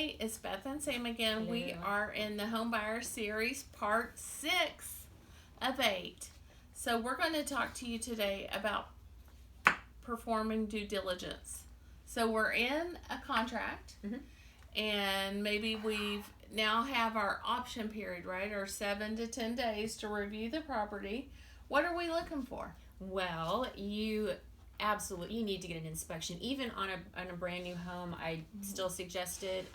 Hey, it's Beth and Sam again. Hello. We are in the Home Buyer Series, part 6 of 8. So we're going to talk to you today about performing due diligence. So we're in a contract, and maybe we've now have our option period, right? Our 7 to 10 days to review the property. What are we looking for? Well, you need to get an inspection. Even on a brand new home, I still suggested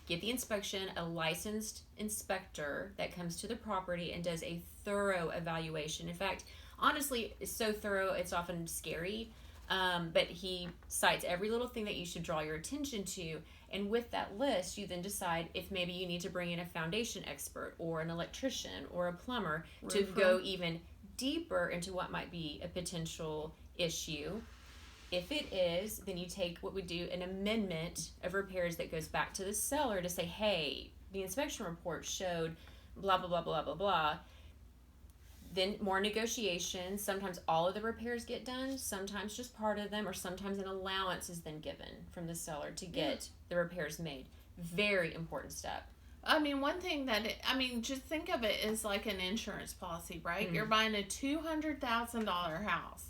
get the inspection. A licensed inspector that comes to the property and does a thorough evaluation. In fact, honestly, it's so thorough it's often scary. But he cites every little thing that you should draw your attention to, and with that list, you then decide if maybe you need to bring in a foundation expert or an electrician or a plumber to go even deeper into what might be a potential issue. If it is, then you take what we do an amendment of repairs that goes back to the seller to say, hey, the inspection report showed blah blah blah blah blah blah. Then more negotiations. Sometimes all of the repairs get done, sometimes just part of them, or sometimes an allowance is then given from the seller to get the repairs made. Very important step. I mean, one thing just think of it as like an insurance policy, right? You're buying a $200,000 house.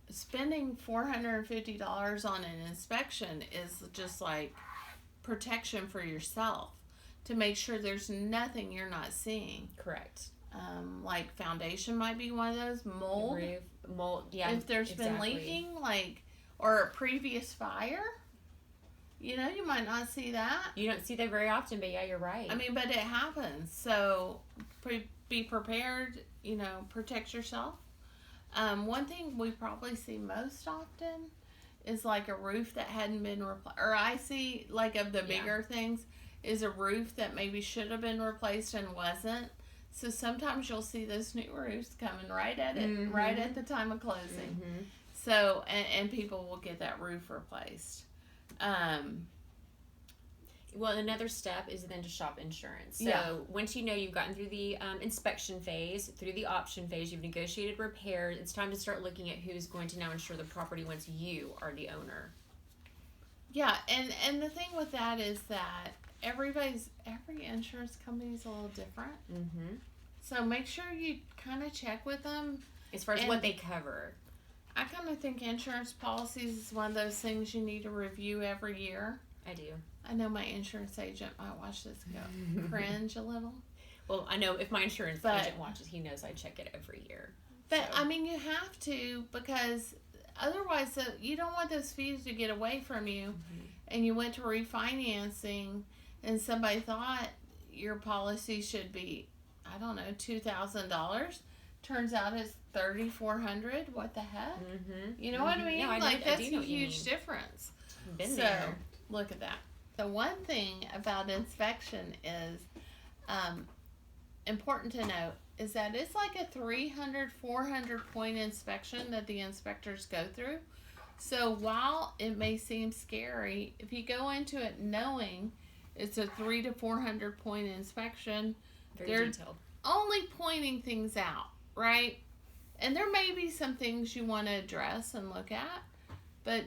Spending $450 on an inspection is just like protection for yourself to make sure there's nothing you're not seeing. Correct. Like foundation might be one of those. Mold, yeah. If there's been leaking, or a previous fire, you might not see that. You don't see that very often, but yeah, you're right. I mean, but it happens. So be prepared, protect yourself. One thing we probably see most often is like a roof that hadn't been replaced. Or I see, like, of the bigger things, is a roof that maybe should have been replaced and wasn't. So sometimes you'll see those new roofs coming right at it, right at the time of closing. So, and people will get that roof replaced. Well, another step is then to shop insurance. So once you've gotten through the inspection phase, through the option phase, you've negotiated repairs, it's time to start looking at who's going to now insure the property once you are the owner. Yeah, and the thing with that is that every insurance company is a little different. So make sure you kind of check with them. As far as what they cover. I kind of think insurance policies is one of those things you need to review every year. I do. I know my insurance agent might watch this and go cringe a little. Well, I know if my insurance agent watches, he knows I check it every year. But, I mean, you have to, because otherwise you don't want those fees to get away from you. And you went to refinancing and somebody thought your policy should be, I don't know, $2,000. Turns out it's $3,400. What the heck? You know what I mean? No, that's a huge difference. Been there. Look at that. The one thing about inspection is important to note is that it's like a 300, 400 point inspection that the inspectors go through. So while it may seem scary, if you go into it knowing it's a 300 to 400 point inspection, Very detailed. Only pointing things out, right? And there may be some things you want to address and look at, but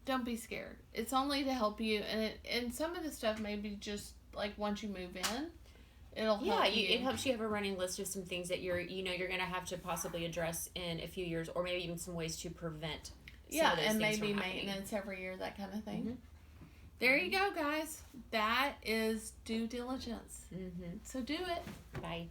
don't be scared. It's only to help you, and some of the stuff maybe just like once you move in, it'll help you. It helps you have a running list of some things that you're going to have to possibly address in a few years, or maybe even some ways to prevent. And maybe maintenance every year, that kind of thing. There you go, guys. That is due diligence. So do it. Bye.